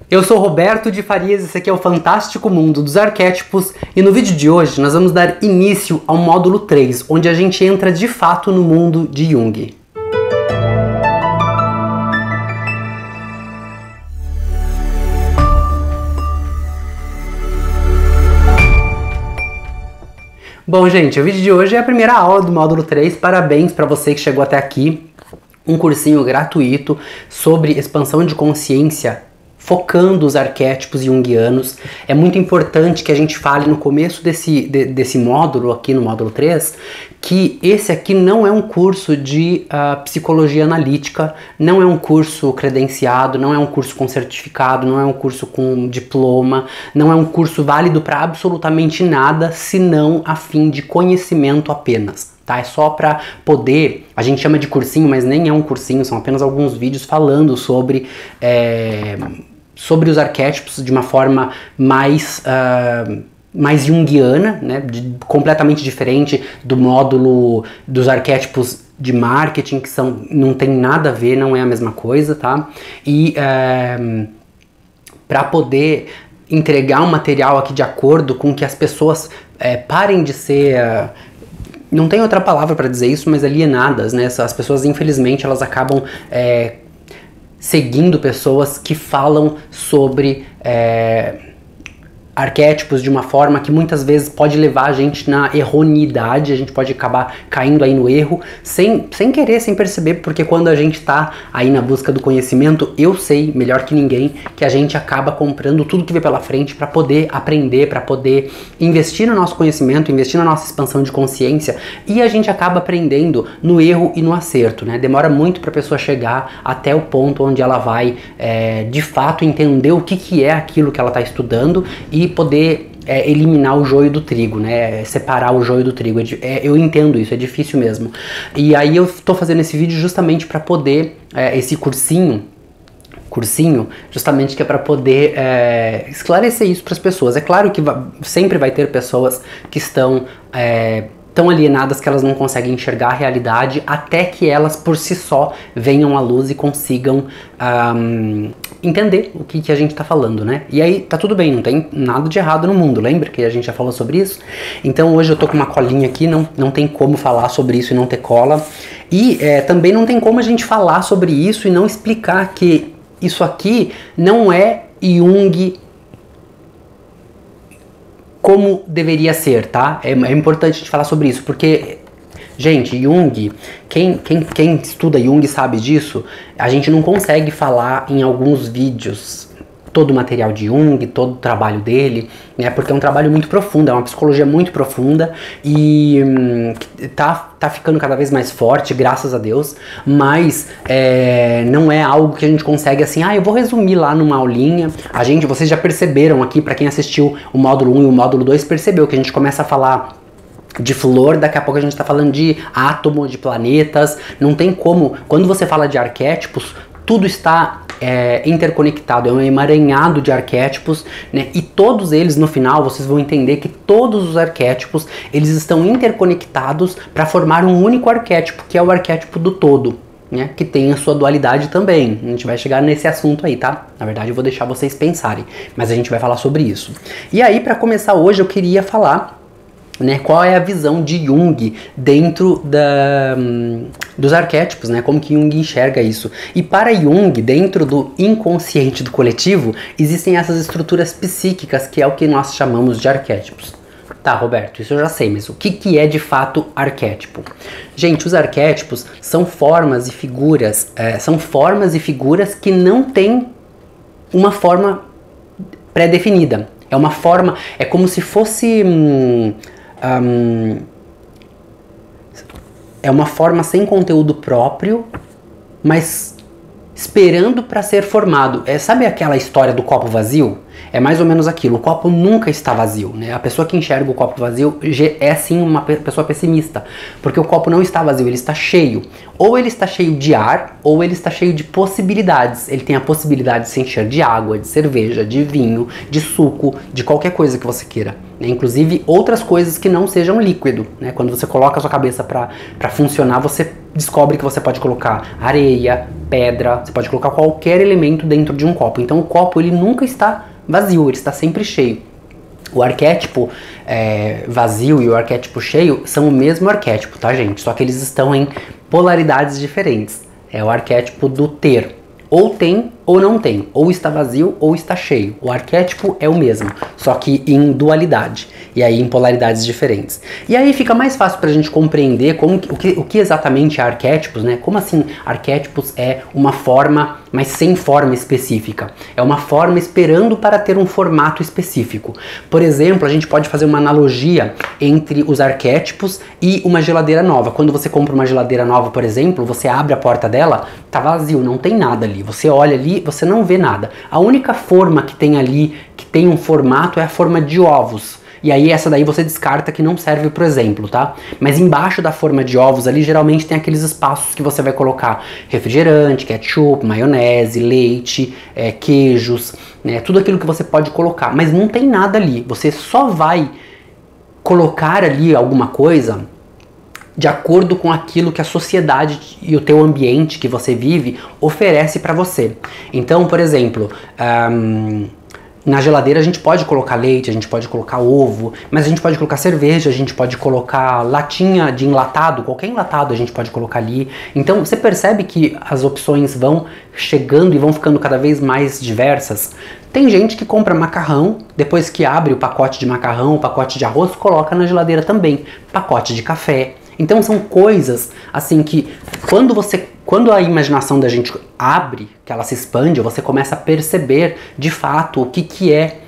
Eu sou Roberto de Farias, esse aqui é o Fantástico Mundo dos Arquétipos e no vídeo de hoje nós vamos dar início ao módulo 3, onde a gente entra de fato no mundo de Jung. Bom, gente, o vídeo de hoje é a primeira aula do módulo 3, parabéns para você que chegou até aqui. Um cursinho gratuito sobre expansão de consciência, focando os arquétipos junguianos. É muito importante que a gente fale no começo desse módulo, aqui no módulo 3, que esse aqui não é um curso de psicologia analítica, não é um curso credenciado, não é um curso com certificado, não é um curso com diploma, não é um curso válido para absolutamente nada, senão a fim de conhecimento apenas. Tá? É só para poder, a gente chama de cursinho, mas nem é um cursinho, são apenas alguns vídeos falando sobre os arquétipos de uma forma mais junguiana, né? Completamente diferente do módulo dos arquétipos de marketing, que não tem nada a ver, não é a mesma coisa, tá? E para poder entregar um material aqui de acordo com que as pessoas parem de ser... não tem outra palavra para dizer isso, mas alienadas, né? As pessoas, infelizmente, elas acabam seguindo pessoas que falam sobre arquétipos de uma forma que muitas vezes pode levar a gente na erroneidade, a gente pode acabar caindo aí no erro, sem querer, sem perceber, porque quando a gente tá aí na busca do conhecimento, eu sei melhor que ninguém que a gente acaba comprando tudo que vê pela frente para poder aprender, para poder investir no nosso conhecimento, investir na nossa expansão de consciência, e a gente acaba aprendendo no erro e no acerto, né? Demora muito para a pessoa chegar até o ponto onde ela vai de fato entender o que é aquilo que ela está estudando e poder eliminar o joio do trigo, né? Separar o joio do trigo. Eu entendo isso, é difícil mesmo. E aí eu tô fazendo esse vídeo justamente para poder, esse cursinho, justamente que é para poder esclarecer isso para as pessoas. É claro que sempre vai ter pessoas que estão tão alienadas que elas não conseguem enxergar a realidade até que elas por si só venham à luz e consigam entender o que a gente tá falando, né? E aí tá tudo bem, não tem nada de errado no mundo, lembra que a gente já falou sobre isso? Então hoje eu tô com uma colinha aqui, não tem como falar sobre isso e não ter cola. E também não tem como a gente falar sobre isso e não explicar que isso aqui não é Jung como deveria ser, tá? É importante a gente falar sobre isso, porque, gente, Jung, quem estuda Jung sabe disso, a gente não consegue falar em alguns vídeos todo o material de Jung, todo o trabalho dele, né? Porque é um trabalho muito profundo, é uma psicologia muito profunda e tá ficando cada vez mais forte, graças a Deus, mas não é algo que a gente consegue assim, eu vou resumir lá numa aulinha. Vocês já perceberam aqui, para quem assistiu o módulo 1 e o módulo 2, percebeu que a gente começa a falar de flor, daqui a pouco a gente tá falando de átomo, de planetas, não tem como, quando você fala de arquétipos, tudo está interconectado, é um emaranhado de arquétipos, né? E todos eles, no final, vocês vão entender que todos os arquétipos, eles estão interconectados para formar um único arquétipo, que é o arquétipo do todo, né? Que tem a sua dualidade também. A gente vai chegar nesse assunto aí, tá? Na verdade, eu vou deixar vocês pensarem, mas a gente vai falar sobre isso. E aí, para começar hoje, eu queria falar, né, qual é a visão de Jung dentro dos arquétipos, né, como que Jung enxerga isso. E para Jung, dentro do inconsciente do coletivo, existem essas estruturas psíquicas, que é o que nós chamamos de arquétipos. Tá, Roberto, isso eu já sei, mas o que é de fato arquétipo? Gente, os arquétipos são formas e figuras, que não têm uma forma pré-definida. É uma forma, é como se fosse... é uma forma sem conteúdo próprio, mas esperando para ser formado. Sabe aquela história do copo vazio? É mais ou menos aquilo, o copo nunca está vazio, né? A pessoa que enxerga o copo vazio é sim uma pessoa pessimista, porque o copo não está vazio, ele está cheio. Ou ele está cheio de ar, ou ele está cheio de possibilidades. Ele tem a possibilidade de se encher de água, de cerveja, de vinho, de suco, de qualquer coisa que você queira, né? Inclusive outras coisas que não sejam líquido, né? Quando você coloca a sua cabeça para funcionar, você descobre que você pode colocar areia, pedra, você pode colocar qualquer elemento dentro de um copo. Então o copo ele nunca está vazio, ele está sempre cheio. O arquétipo vazio e o arquétipo cheio são o mesmo arquétipo, tá, gente? Só que eles estão em polaridades diferentes. É o arquétipo do ter. Ou tem ou não tem, ou está vazio ou está cheio. O arquétipo é o mesmo, só que em dualidade, e aí em polaridades diferentes. E aí fica mais fácil pra gente compreender o que exatamente é arquétipos, né? Como assim arquétipos é uma forma, mas sem forma específica? É uma forma esperando para ter um formato específico. Por exemplo, a gente pode fazer uma analogia entre os arquétipos e uma geladeira nova. Quando você compra uma geladeira nova, por exemplo, você abre a porta dela, tá vazio, não tem nada ali. Você olha ali, você não vê nada. A única forma que tem ali, que tem um formato, é a forma de ovos. E aí essa daí você descarta que não serve pro exemplo, tá? Mas embaixo da forma de ovos ali, geralmente tem aqueles espaços que você vai colocar refrigerante, ketchup, maionese, leite, queijos, né? Tudo aquilo que você pode colocar. Mas não tem nada ali. Você só vai colocar ali alguma coisa de acordo com aquilo que a sociedade e o teu ambiente que você vive oferece para você. Então, por exemplo, na geladeira a gente pode colocar leite, a gente pode colocar ovo, mas a gente pode colocar cerveja, a gente pode colocar latinha de enlatado, qualquer enlatado a gente pode colocar ali. Então você percebe que as opções vão chegando e vão ficando cada vez mais diversas. Tem gente que compra macarrão, depois que abre o pacote de macarrão, o pacote de arroz, coloca na geladeira também, pacote de café. Então são coisas assim que quando a imaginação da gente abre, que ela se expande, você começa a perceber de fato o que é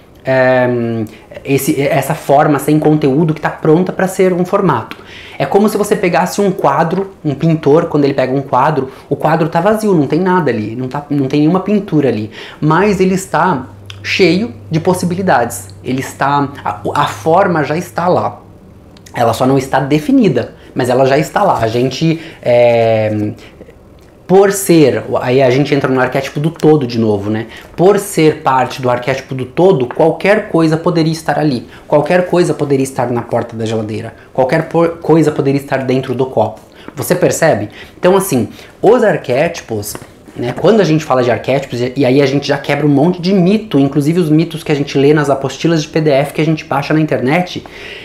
essa forma sem conteúdo que está pronta para ser um formato. É como se você pegasse um quadro, um pintor, quando ele pega um quadro, o quadro está vazio, não tem nada ali, não tem nenhuma pintura ali, mas ele está cheio de possibilidades. A forma já está lá, ela só não está definida, mas ela já está lá. A gente, por ser, aí a gente entra no arquétipo do todo de novo, né? Por ser parte do arquétipo do todo, qualquer coisa poderia estar ali. Qualquer coisa poderia estar na porta da geladeira. Qualquer coisa poderia estar dentro do copo. Você percebe? Então, assim, os arquétipos, né, quando a gente fala de arquétipos, e aí a gente já quebra um monte de mito, inclusive os mitos que a gente lê nas apostilas de PDF que a gente baixa na internet,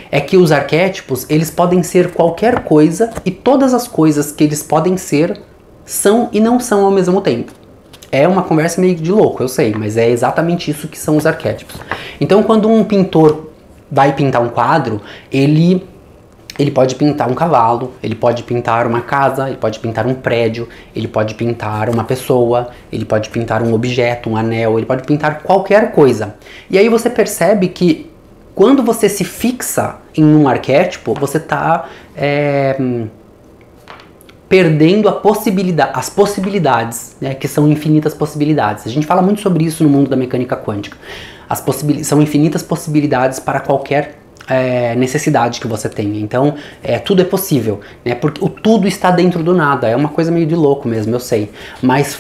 é que os arquétipos, eles podem ser qualquer coisa, e todas as coisas que eles podem ser, são e não são ao mesmo tempo. É uma conversa meio de louco, eu sei, mas é exatamente isso que são os arquétipos. Então, quando um pintor vai pintar um quadro, ele pode pintar um cavalo, ele pode pintar uma casa, ele pode pintar um prédio, ele pode pintar uma pessoa, ele pode pintar um objeto, um anel, ele pode pintar qualquer coisa. E aí você percebe que quando você se fixa em um arquétipo, você está perdendo as possibilidades, né, que são infinitas possibilidades. A gente fala muito sobre isso no mundo da mecânica quântica. São infinitas possibilidades para qualquer necessidade que você tenha. Então, tudo é possível, né? Porque o tudo está dentro do nada. É uma coisa meio de louco mesmo, eu sei. Mas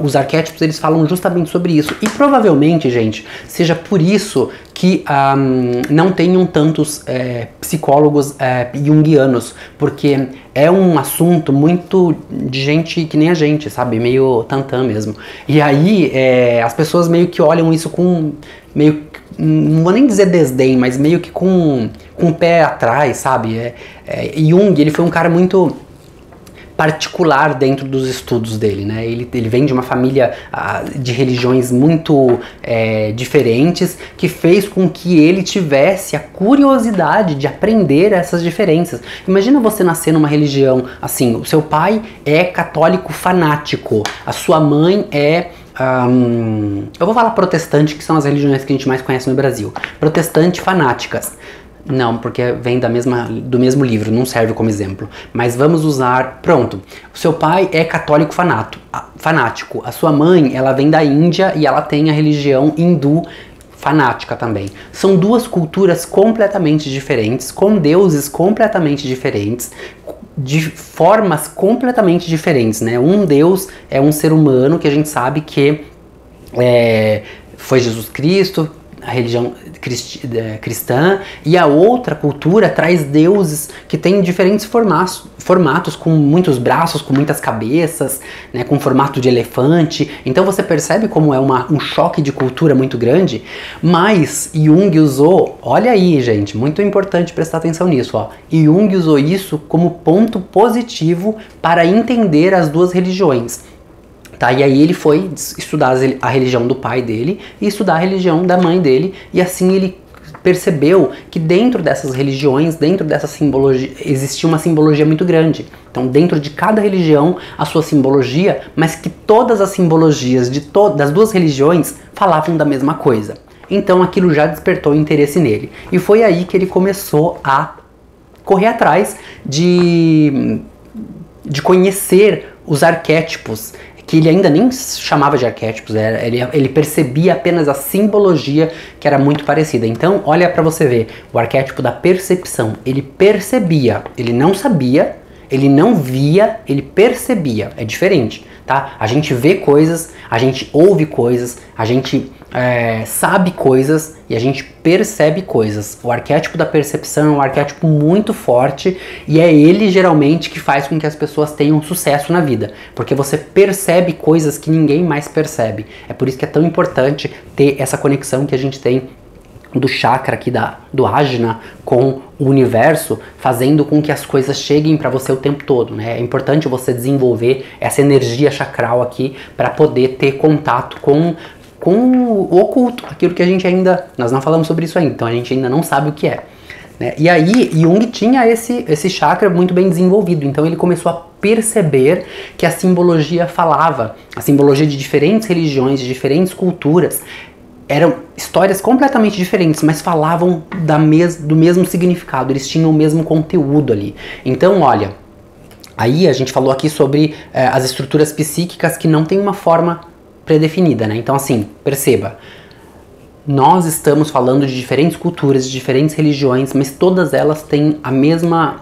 os arquétipos, eles falam justamente sobre isso. E provavelmente, gente, seja por isso que não tenham tantos psicólogos junguianos, porque é um assunto muito de gente que nem a gente, sabe? Meio tantã mesmo. E aí, as pessoas meio que olham isso com não vou nem dizer desdém, mas meio que com o pé atrás, sabe? Jung, ele foi um cara muito particular dentro dos estudos dele, né? Ele vem de uma família de religiões muito diferentes, que fez com que ele tivesse a curiosidade de aprender essas diferenças. Imagina você nascer numa religião assim, o seu pai é católico fanático, a sua mãe eu vou falar protestante, que são as religiões que a gente mais conhece no Brasil. Protestante fanáticas. Não, porque vem do mesmo livro, não serve como exemplo. Mas vamos usar, pronto. O seu pai é católico fanático. A sua mãe, ela vem da Índia e ela tem a religião hindu fanática também. São duas culturas completamente diferentes, com deuses completamente diferentes, de formas completamente diferentes, né? Um deus é um ser humano que a gente sabe que foi Jesus Cristo, a religião cristã, e a outra cultura traz deuses que têm diferentes formatos, com muitos braços, com muitas cabeças, né, com formato de elefante. Então você percebe como é um choque de cultura muito grande. Mas Jung usou, olha aí gente, muito importante prestar atenção nisso, ó. Jung usou isso como ponto positivo para entender as duas religiões. Tá, e aí ele foi estudar a religião do pai dele e estudar a religião da mãe dele, e assim ele percebeu que dentro dessas religiões, dentro dessa simbologia, existia uma simbologia muito grande. Então dentro de cada religião a sua simbologia, mas que todas as simbologias das duas religiões falavam da mesma coisa. Então aquilo já despertou interesse nele. E foi aí que ele começou a correr atrás de conhecer os arquétipos, que ele ainda nem chamava de arquétipos, ele percebia apenas a simbologia que era muito parecida. Então, olha para você ver, o arquétipo da percepção, ele percebia, ele não sabia, ele não via, ele percebia, é diferente, tá? A gente vê coisas, a gente ouve coisas, a gente sabe coisas e a gente percebe coisas. O arquétipo da percepção é um arquétipo muito forte e é ele geralmente que faz com que as pessoas tenham sucesso na vida, porque você percebe coisas que ninguém mais percebe. É por isso que é tão importante ter essa conexão que a gente tem do chakra aqui do Ajna com o universo, fazendo com que as coisas cheguem para você o tempo todo, né? É importante você desenvolver essa energia chakral aqui para poder ter contato com o oculto, aquilo que a gente nós não falamos sobre isso ainda, então a gente ainda não sabe o que é, né? E aí Jung tinha esse chakra muito bem desenvolvido, então ele começou a perceber que a simbologia falava, a simbologia de diferentes religiões, de diferentes culturas, eram histórias completamente diferentes, mas falavam do mesmo significado, eles tinham o mesmo conteúdo ali. Então olha, aí a gente falou aqui sobre as estruturas psíquicas que não tem uma forma predefinida, né? Então assim, perceba, nós estamos falando de diferentes culturas, de diferentes religiões, mas todas elas têm a mesma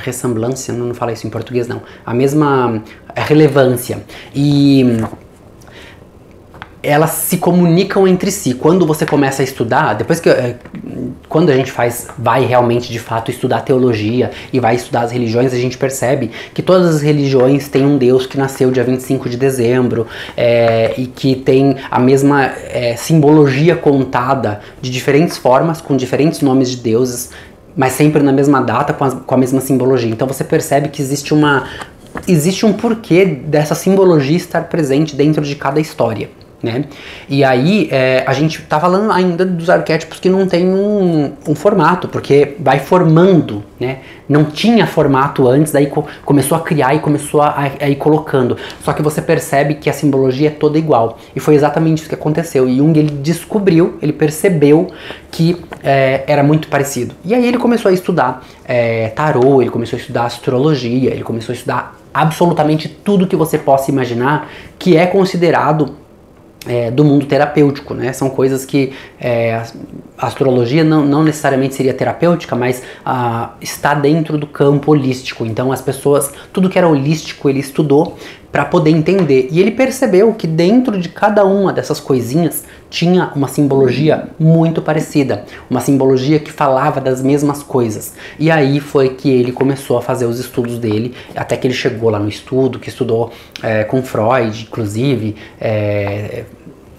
ressemblância, não fala isso em português não, a mesma relevância, e elas se comunicam entre si. Quando você começa a estudar, quando a gente vai realmente de fato estudar teologia e vai estudar as religiões, a gente percebe que todas as religiões têm um Deus que nasceu dia 25 de dezembro e que tem a mesma simbologia contada de diferentes formas, com diferentes nomes de deuses, mas sempre na mesma data, com a mesma simbologia. Então você percebe que existe um porquê dessa simbologia estar presente dentro de cada história, né? E aí a gente tá falando ainda dos arquétipos que não tem um formato, porque vai formando, né? Não tinha formato antes, daí começou a criar e começou a ir colocando. Só que você percebe que a simbologia é toda igual. E foi exatamente isso que aconteceu. E Jung, ele percebeu que era muito parecido. E aí ele começou a estudar tarô, ele começou a estudar astrologia, ele começou a estudar absolutamente tudo que você possa imaginar que é considerado do mundo terapêutico, né? São coisas que a astrologia não necessariamente seria terapêutica, mas está dentro do campo holístico. Então as pessoas, tudo que era holístico ele estudou para poder entender. E ele percebeu que dentro de cada uma dessas coisinhas tinha uma simbologia muito parecida, uma simbologia que falava das mesmas coisas. E aí foi que ele começou a fazer os estudos dele, até que ele chegou lá no estudo, que estudou com Freud, inclusive,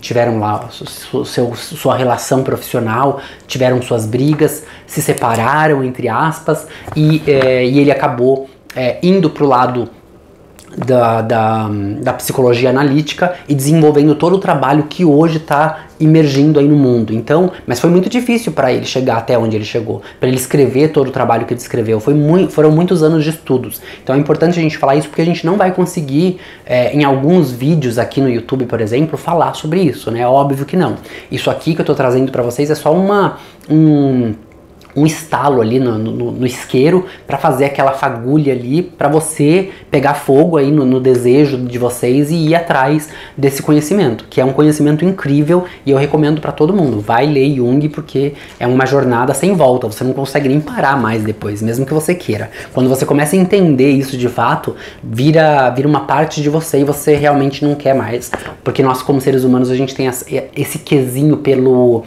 tiveram lá sua relação profissional, tiveram suas brigas, se separaram, entre aspas, e ele acabou indo pro lado da psicologia analítica e desenvolvendo todo o trabalho que hoje está emergindo aí no mundo. Então, mas foi muito difícil para ele chegar até onde ele chegou, para ele escrever todo o trabalho que ele escreveu. Foram muitos anos de estudos. Então é importante a gente falar isso porque a gente não vai conseguir, em alguns vídeos aqui no YouTube, por exemplo, falar sobre isso, né? Óbvio que não. Isso aqui que eu tô trazendo para vocês é só um estalo ali no isqueiro para fazer aquela fagulha ali para você pegar fogo aí no desejo de vocês e ir atrás desse conhecimento, que é um conhecimento incrível e eu recomendo para todo mundo. Vai ler Jung porque é uma jornada sem volta, você não consegue nem parar mais depois, mesmo que você queira. Quando você começa a entender isso de fato, vira uma parte de você e você realmente não quer mais, porque nós como seres humanos a gente tem esse quesinho pelo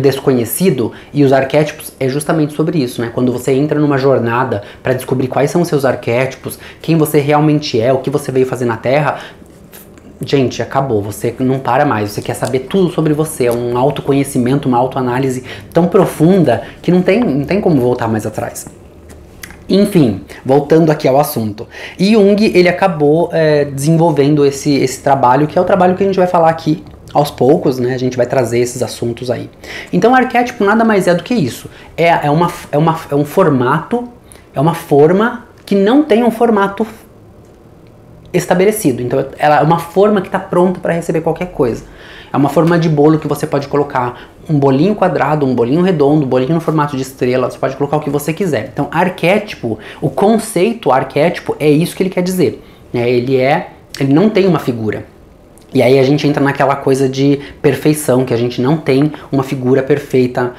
desconhecido, e os arquétipos é justamente sobre isso, né? Quando você entra numa jornada para descobrir quais são os seus arquétipos, quem você realmente é, o que você veio fazer na Terra, gente, acabou, você não para mais, você quer saber tudo sobre você, é um autoconhecimento, uma autoanálise tão profunda que não tem como voltar mais atrás. Enfim, voltando aqui ao assunto. Jung, ele acabou desenvolvendo esse trabalho, que é o trabalho que a gente vai falar aqui aos poucos, né? A gente vai trazer esses assuntos aí. Então, o arquétipo nada mais é do que isso. É um formato, é uma forma que não tem um formato estabelecido. Então, ela é uma forma que está pronta para receber qualquer coisa. É uma forma de bolo que você pode colocar um bolinho quadrado, um bolinho redondo, um bolinho no formato de estrela, você pode colocar o que você quiser. Então, arquétipo, o conceito arquétipo é isso que ele quer dizer. Ele não tem uma figura. E aí a gente entra naquela coisa de perfeição, que a gente não tem uma figura perfeita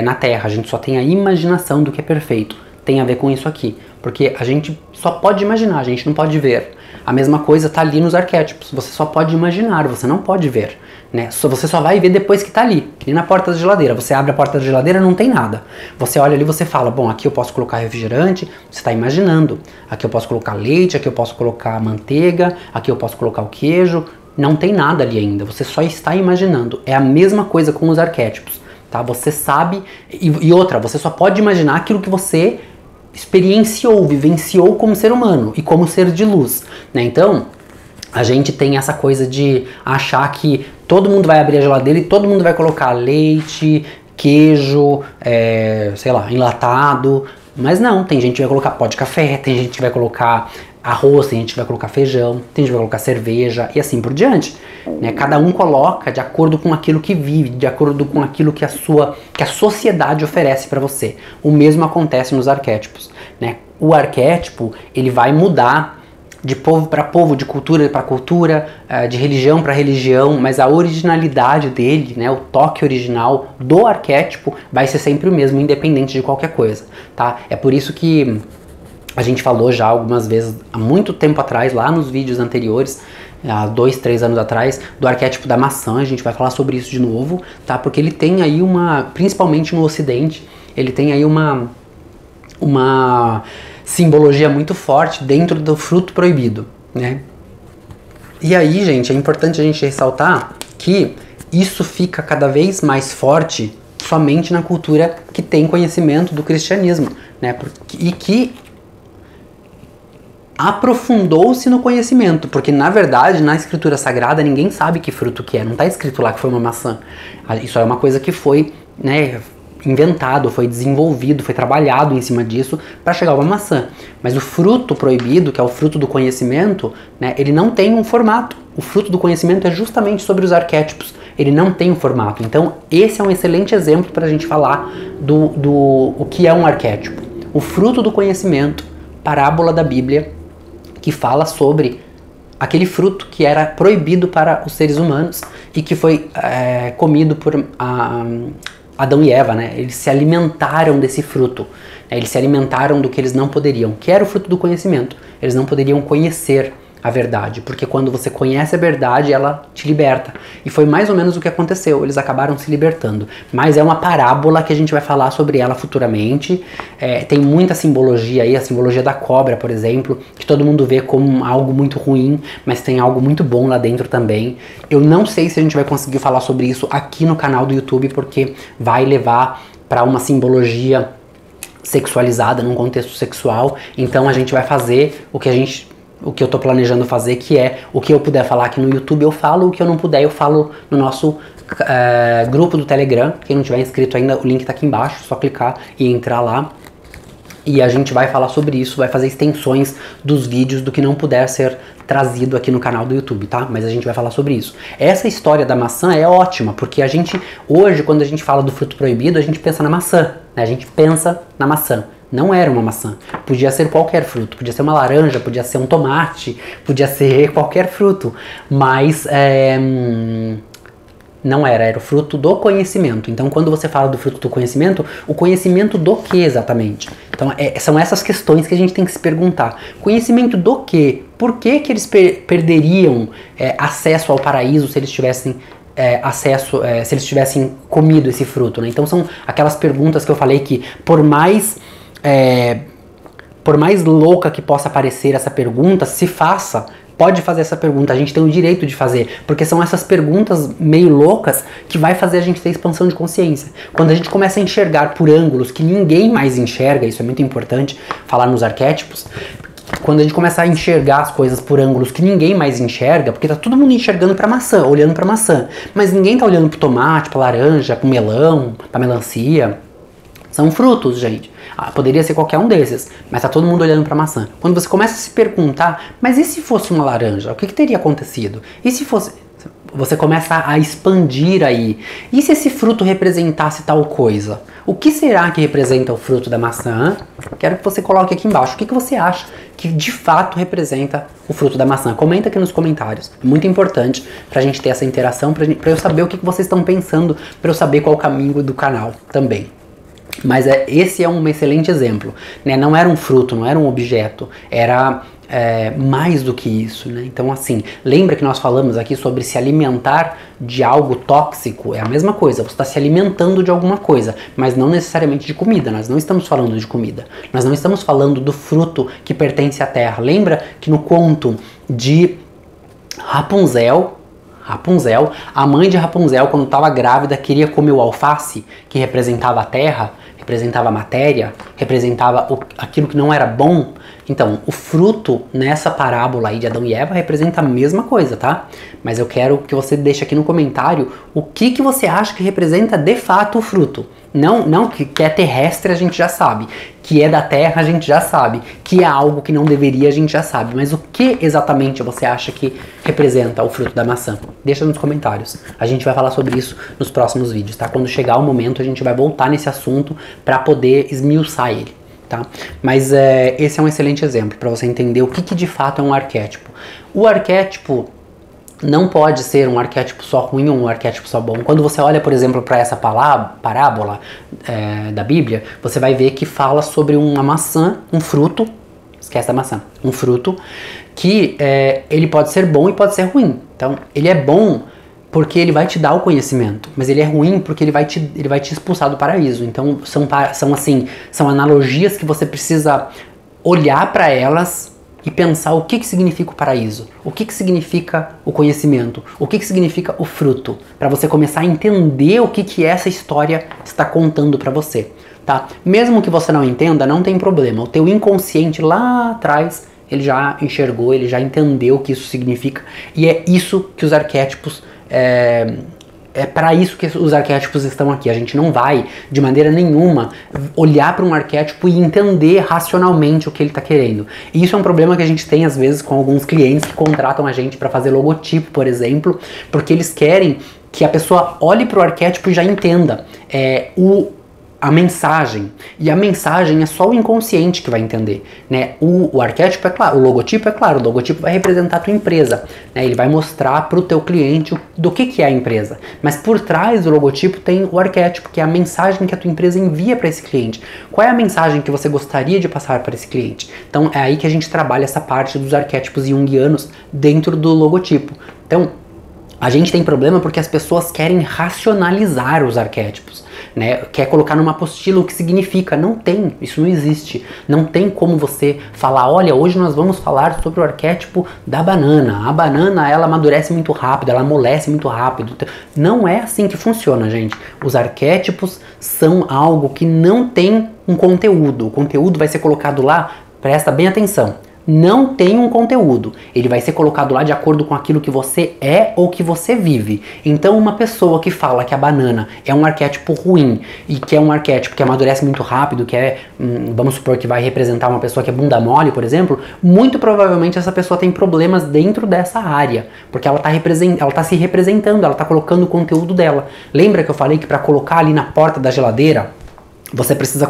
na Terra, a gente só tem a imaginação do que é perfeito. Tem a ver com isso aqui, porque a gente só pode imaginar, a gente não pode ver. A mesma coisa está ali nos arquétipos, você só pode imaginar, você não pode ver, né? Você só vai ver depois que está ali na porta da geladeira. Você abre a porta da geladeira, não tem nada. Você olha ali, você fala, bom, aqui eu posso colocar refrigerante, você está imaginando. Aqui eu posso colocar leite, aqui eu posso colocar manteiga, aqui eu posso colocar o queijo. Não tem nada ali ainda, você só está imaginando. É a mesma coisa com os arquétipos, tá? Você sabe, e outra, você só pode imaginar aquilo que você experienciou, vivenciou como ser humano e como ser de luz, né? Então, a gente tem essa coisa de achar que todo mundo vai abrir a geladeira e todo mundo vai colocar leite, queijo, sei lá, enlatado. Mas não, tem gente que vai colocar pó de café, tem gente que vai colocar arroz, tem gente que vai colocar feijão, tem gente que vai colocar cerveja e assim por diante, né? Cada um coloca de acordo com aquilo que vive, de acordo com aquilo que a sociedade oferece para você. O mesmo acontece nos arquétipos, né? O arquétipo, ele vai mudar de povo para povo, de cultura para cultura, de religião para religião, mas a originalidade dele, né, o toque original do arquétipo vai ser sempre o mesmo, independente de qualquer coisa, tá? É por isso que a gente falou já algumas vezes, há muito tempo atrás, lá nos vídeos anteriores, há 2, 3 anos atrás, do arquétipo da maçã. A gente vai falar sobre isso de novo, tá? Porque ele tem aí principalmente no Ocidente, ele tem aí uma simbologia muito forte dentro do fruto proibido, né? E aí, gente, é importante a gente ressaltar que isso fica cada vez mais forte somente na cultura que tem conhecimento do cristianismo, né? E que aprofundou-se no conhecimento, porque na verdade na escritura sagrada ninguém sabe que fruto que é, não está escrito lá que foi uma maçã. Isso é uma coisa que foi, né, inventado, foi desenvolvido, foi trabalhado em cima disso para chegar a uma maçã. Mas o fruto proibido, que é o fruto do conhecimento, né, ele não tem um formato. O fruto do conhecimento é justamente sobre os arquétipos. Ele não tem um formato. Então esse é um excelente exemplo para a gente falar o que é um arquétipo. O fruto do conhecimento, parábola da Bíblia, que fala sobre aquele fruto que era proibido para os seres humanos e que foi comido por Adão e Eva, né? Eles se alimentaram desse fruto, né? Eles se alimentaram do que eles não poderiam, que era o fruto do conhecimento. Eles não poderiam conhecer a verdade, porque quando você conhece a verdade, ela te liberta. E foi mais ou menos o que aconteceu, eles acabaram se libertando. Mas é uma parábola que a gente vai falar sobre ela futuramente. Tem muita simbologia aí, a simbologia da cobra, por exemplo, que todo mundo vê como algo muito ruim, mas tem algo muito bom lá dentro também. Eu não sei se a gente vai conseguir falar sobre isso aqui no canal do YouTube, porque vai levar para uma simbologia sexualizada, num contexto sexual. Então a gente vai fazer o que a gente o que eu tô planejando fazer, que é o que eu puder falar aqui no YouTube eu falo, o que eu não puder eu falo no nosso grupo do Telegram. Quem não tiver inscrito ainda, o link tá aqui embaixo, só clicar e entrar lá. E a gente vai falar sobre isso, vai fazer extensões dos vídeos do que não puder ser trazido aqui no canal do YouTube, tá? Mas a gente vai falar sobre isso. Essa história da maçã é ótima, porque a gente, hoje, quando a gente fala do fruto proibido, a gente pensa na maçã, né? A gente pensa na maçã. Não era uma maçã, podia ser qualquer fruto, podia ser uma laranja, podia ser um tomate, podia ser qualquer fruto, mas não era o fruto do conhecimento. Então, quando você fala do fruto do conhecimento, o conhecimento do que exatamente? Então, são essas questões que a gente tem que se perguntar. Conhecimento do que? Por que eles perderiam acesso ao paraíso se eles tivessem se eles tivessem comido esse fruto, né? Então, são aquelas perguntas que eu falei que, por mais louca que possa parecer essa pergunta, se faça. Pode fazer essa pergunta, a gente tem o direito de fazer, porque são essas perguntas meio loucas que vai fazer a gente ter expansão de consciência. Quando a gente começa a enxergar por ângulos que ninguém mais enxerga, isso é muito importante falar nos arquétipos, quando a gente começa a enxergar as coisas por ângulos que ninguém mais enxerga, porque tá todo mundo enxergando pra maçã, olhando pra maçã, mas ninguém tá olhando pro tomate, pra laranja, pro melão, pra melancia. São frutos, gente. Poderia ser qualquer um desses, mas tá todo mundo olhando pra maçã. Quando você começa a se perguntar, mas e se fosse uma laranja? O que teria acontecido? E se fosse... Você começa a expandir aí. E se esse fruto representasse tal coisa? O que será que representa o fruto da maçã? Quero que você coloque aqui embaixo. O que você acha que de fato representa o fruto da maçã? Comenta aqui nos comentários. É muito importante pra gente ter essa interação, pra eu saber o que vocês estão pensando, pra eu saber qual o caminho do canal também. Mas esse é um excelente exemplo, né? Não era um fruto, não era um objeto, era mais do que isso, né? Então, assim, lembra que nós falamos aqui sobre se alimentar de algo tóxico? É a mesma coisa, você está se alimentando de alguma coisa, mas não necessariamente de comida. Nós não estamos falando de comida, nós não estamos falando do fruto que pertence à terra. Lembra que no conto de Rapunzel, a mãe de Rapunzel, quando estava grávida, queria comer o alface, que representava a terra, representava a matéria, representava aquilo que não era bom. Então, o fruto nessa parábola aí de Adão e Eva representa a mesma coisa, tá? Mas eu quero que você deixe aqui no comentário o que você acha que representa de fato o fruto. Não que é terrestre a gente já sabe, que é da terra a gente já sabe, que é algo que não deveria a gente já sabe, mas o que exatamente você acha que representa o fruto da maçã? Deixa nos comentários, a gente vai falar sobre isso nos próximos vídeos, tá? Quando chegar o momento a gente vai voltar nesse assunto para poder esmiuçar ele, tá? Mas esse é um excelente exemplo para você entender o que de fato é um arquétipo. O arquétipo não pode ser um arquétipo só ruim ou um arquétipo só bom. Quando você olha, por exemplo, para essa parábola da Bíblia, você vai ver que fala sobre uma maçã, um fruto, esquece da maçã, um fruto, que ele pode ser bom e pode ser ruim. Então, ele é bom porque ele vai te dar o conhecimento, mas ele é ruim porque ele vai te expulsar do paraíso. Então, são analogias que você precisa olhar para elas e pensar o que significa o paraíso, o que significa o conhecimento, o que significa o fruto, para você começar a entender o que essa história está contando para você, tá? Mesmo que você não entenda, não tem problema, o teu inconsciente lá atrás, ele já enxergou, ele já entendeu o que isso significa, e é isso que os arquétipos é para isso que os arquétipos estão aqui. A gente não vai, de maneira nenhuma, olhar para um arquétipo e entender racionalmente o que ele está querendo. E isso é um problema que a gente tem, às vezes, com alguns clientes que contratam a gente para fazer logotipo, por exemplo, porque eles querem que a pessoa olhe para o arquétipo e já entenda a mensagem. E a mensagem é só o inconsciente que vai entender, né? O arquétipo é claro, o logotipo é claro, o logotipo vai representar a tua empresa, né? Ele vai mostrar para o teu cliente do que é a empresa. Mas por trás do logotipo tem o arquétipo, que é a mensagem que a tua empresa envia para esse cliente. Qual é a mensagem que você gostaria de passar para esse cliente? Então é aí que a gente trabalha essa parte dos arquétipos junguianos dentro do logotipo. Então, a gente tem problema porque as pessoas querem racionalizar os arquétipos, né? Quer colocar numa apostila o que significa. Não tem, isso não existe. Não tem como você falar, olha, hoje nós vamos falar sobre o arquétipo da banana. A banana, ela amadurece muito rápido, ela amolece muito rápido. Não é assim que funciona, gente. Os arquétipos são algo que não tem um conteúdo. O conteúdo vai ser colocado lá, presta bem atenção, não tem um conteúdo. Ele vai ser colocado lá de acordo com aquilo que você é ou que você vive. Então uma pessoa que fala que a banana é um arquétipo ruim e que é um arquétipo que amadurece muito rápido, que é, vamos supor que vai representar uma pessoa que é bunda mole, por exemplo, muito provavelmente essa pessoa tem problemas dentro dessa área, porque ela tá se representando, ela tá colocando o conteúdo dela. Lembra que eu falei que para colocar ali na porta da geladeira, você precisa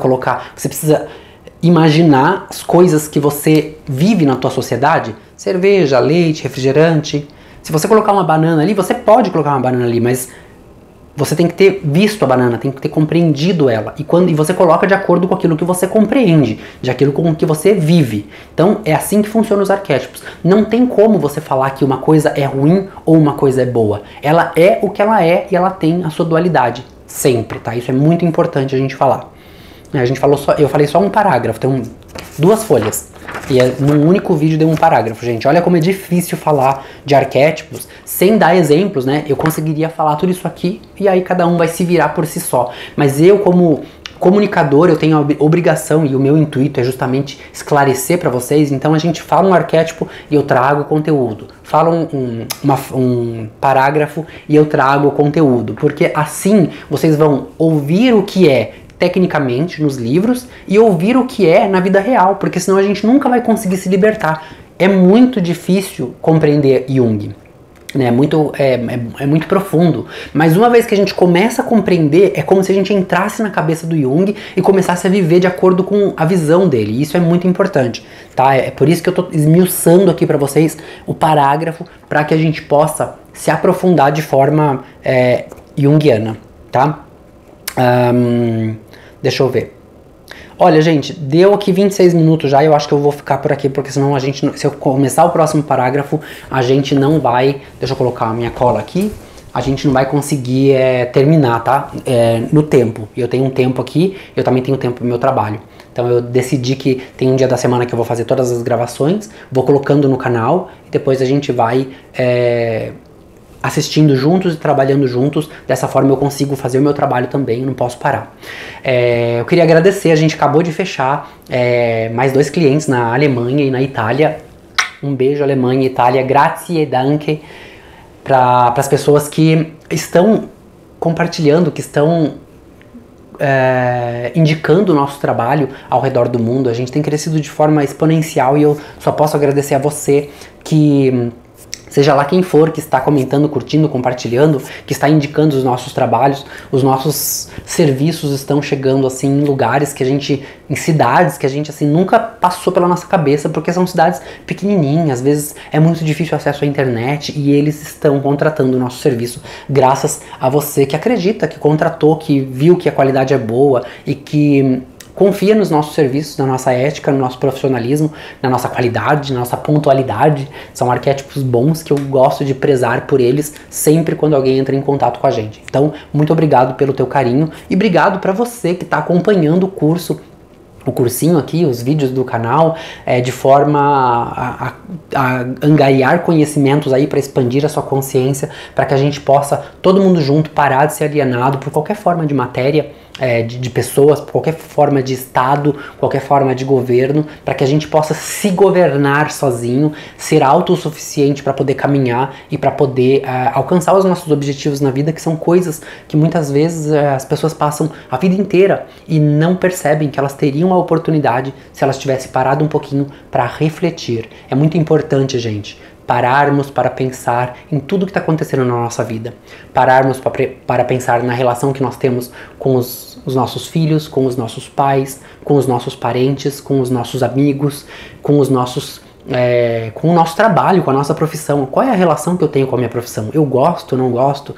imaginar as coisas que você vive na tua sociedade? Cerveja, leite, refrigerante. Se você colocar uma banana ali, você pode colocar uma banana ali, mas você tem que ter visto a banana, tem que ter compreendido ela. E você coloca de acordo com aquilo que você compreende, de aquilo com que você vive. Então é assim que funcionam os arquétipos. Não tem como você falar que uma coisa é ruim ou uma coisa é boa. Ela é o que ela é e ela tem a sua dualidade. Sempre, tá? Isso é muito importante a gente falar. Eu falei só um parágrafo, tem 2 folhas. E num único vídeo deu um parágrafo, gente. Olha como é difícil falar de arquétipos sem dar exemplos, né? Eu conseguiria falar tudo isso aqui e aí cada um vai se virar por si só. Mas eu, como comunicador, eu tenho a obrigação e o meu intuito é justamente esclarecer para vocês. Então a gente fala um arquétipo e eu trago conteúdo. Fala um parágrafo e eu trago conteúdo. Porque assim vocês vão ouvir o que é tecnicamente nos livros e ouvir o que é na vida real, porque senão a gente nunca vai conseguir se libertar. É muito difícil compreender Jung, né? É muito profundo, mas uma vez que a gente começa a compreender, é como se a gente entrasse na cabeça do Jung e começasse a viver de acordo com a visão dele. E isso é muito importante, tá? É por isso que eu tô esmiuçando aqui para vocês o parágrafo, para que a gente possa se aprofundar de forma junguiana, tá? Deixa eu ver. Olha, gente, deu aqui 26 minutos já, eu acho que eu vou ficar por aqui, porque senão se eu começar o próximo parágrafo, a gente não vai, deixa eu colocar a minha cola aqui, a gente não vai conseguir terminar, tá? No tempo. Eu tenho um tempo aqui, eu também tenho tempo pro meu trabalho. Então eu decidi que tem um dia da semana que eu vou fazer todas as gravações, vou colocando no canal, e depois a gente vai assistindo juntos e trabalhando juntos. Dessa forma eu consigo fazer o meu trabalho também, não posso parar. Eu queria agradecer, a gente acabou de fechar mais 2 clientes na Alemanha e na Itália. Um beijo, Alemanha e Itália, grazie e danke para as pessoas que estão compartilhando, que estão indicando o nosso trabalho ao redor do mundo. A gente tem crescido de forma exponencial e eu só posso agradecer a você que... Seja lá quem for que está comentando, curtindo, compartilhando, que está indicando os nossos trabalhos, os nossos serviços estão chegando assim em lugares que em cidades que a gente assim nunca passou pela nossa cabeça, porque são cidades pequenininhas, às vezes é muito difícil o acesso à internet e eles estão contratando o nosso serviço graças a você que acredita, que contratou, que viu que a qualidade é boa e que confia nos nossos serviços, na nossa ética, no nosso profissionalismo, na nossa qualidade, na nossa pontualidade. São arquétipos bons que eu gosto de prezar por eles sempre quando alguém entra em contato com a gente. Então, muito obrigado pelo teu carinho e obrigado para você que está acompanhando o cursinho aqui, os vídeos do canal, de forma a angariar conhecimentos aí para expandir a sua consciência, para que a gente possa, todo mundo junto, parar de ser alienado por qualquer forma de matéria, de pessoas, por qualquer forma de estado, qualquer forma de governo, para que a gente possa se governar sozinho, ser autossuficiente para poder caminhar e para poder alcançar os nossos objetivos na vida, que são coisas que muitas vezes as pessoas passam a vida inteira e não percebem que elas teriam a oportunidade se elas tivessem parado um pouquinho para refletir. É muito importante, gente, pararmos para pensar em tudo que está acontecendo na nossa vida, pararmos para pensar na relação que nós temos com os nossos filhos, com os nossos pais, com os nossos parentes, com os nossos amigos, com o nosso trabalho, com a nossa profissão. Qual é a relação que eu tenho com a minha profissão? Eu gosto, não gosto?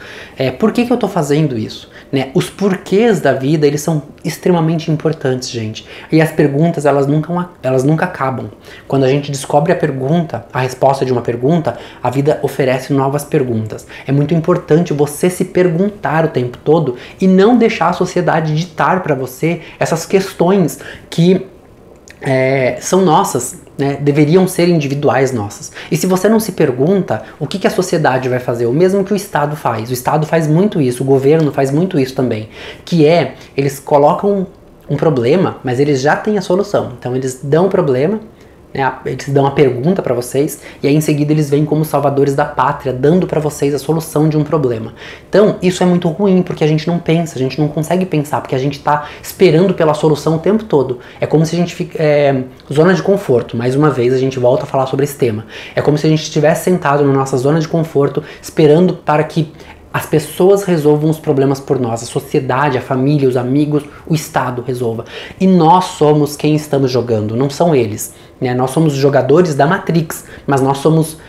Por que eu estou fazendo isso? Né? Os porquês da vida, eles são extremamente importantes, gente. E as perguntas, elas nunca acabam. Quando a gente descobre a resposta de uma pergunta, a vida oferece novas perguntas. É muito importante você se perguntar o tempo todo e não deixar a sociedade ditar para você essas questões que são nossas, né? Deveriam ser individuais nossas. E se você não se pergunta, o que a sociedade vai fazer? O mesmo que o Estado faz. O Estado faz muito isso, o governo faz muito isso também. Eles colocam um problema, mas eles já têm a solução. Então eles dão o problema, né? Eles dão uma pergunta para vocês e aí em seguida eles vêm como salvadores da pátria, dando para vocês a solução de um problema. Então isso é muito ruim porque a gente não pensa, a gente não consegue pensar porque a gente está esperando pela solução o tempo todo. É como se a gente fica zona de conforto. Mais uma vez a gente volta a falar sobre esse tema. É como se a gente estivesse sentado na nossa zona de conforto esperando para que as pessoas resolvam os problemas por nós, a sociedade, a família, os amigos, o Estado resolva. E nós somos quem estamos jogando, não são eles, né? Nós somos os jogadores da Matrix, mas nós somos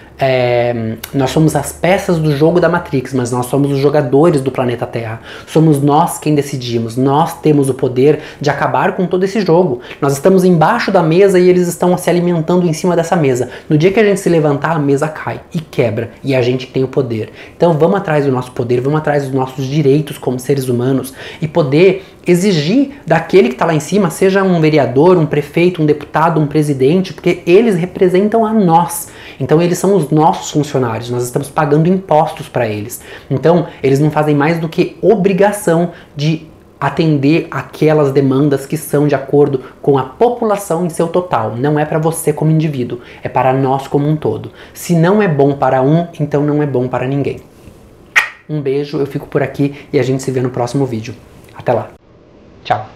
as peças do jogo da Matrix, mas nós somos os jogadores do planeta Terra. Somos nós quem decidimos, nós temos o poder de acabar com todo esse jogo. Nós estamos embaixo da mesa e eles estão se alimentando em cima dessa mesa. No dia que a gente se levantar, a mesa cai e quebra, e a gente tem o poder. Então vamos atrás do nosso poder, vamos atrás dos nossos direitos como seres humanos e poder exigir daquele que está lá em cima, seja um vereador, um prefeito, um deputado, um presidente, porque eles representam a nós. Então eles são os nossos funcionários, nós estamos pagando impostos para eles. Então eles não fazem mais do que obrigação de atender aquelas demandas que são de acordo com a população em seu total. Não é para você como indivíduo, é para nós como um todo. Se não é bom para um, então não é bom para ninguém. Um beijo, eu fico por aqui e a gente se vê no próximo vídeo. Até lá. Tchau.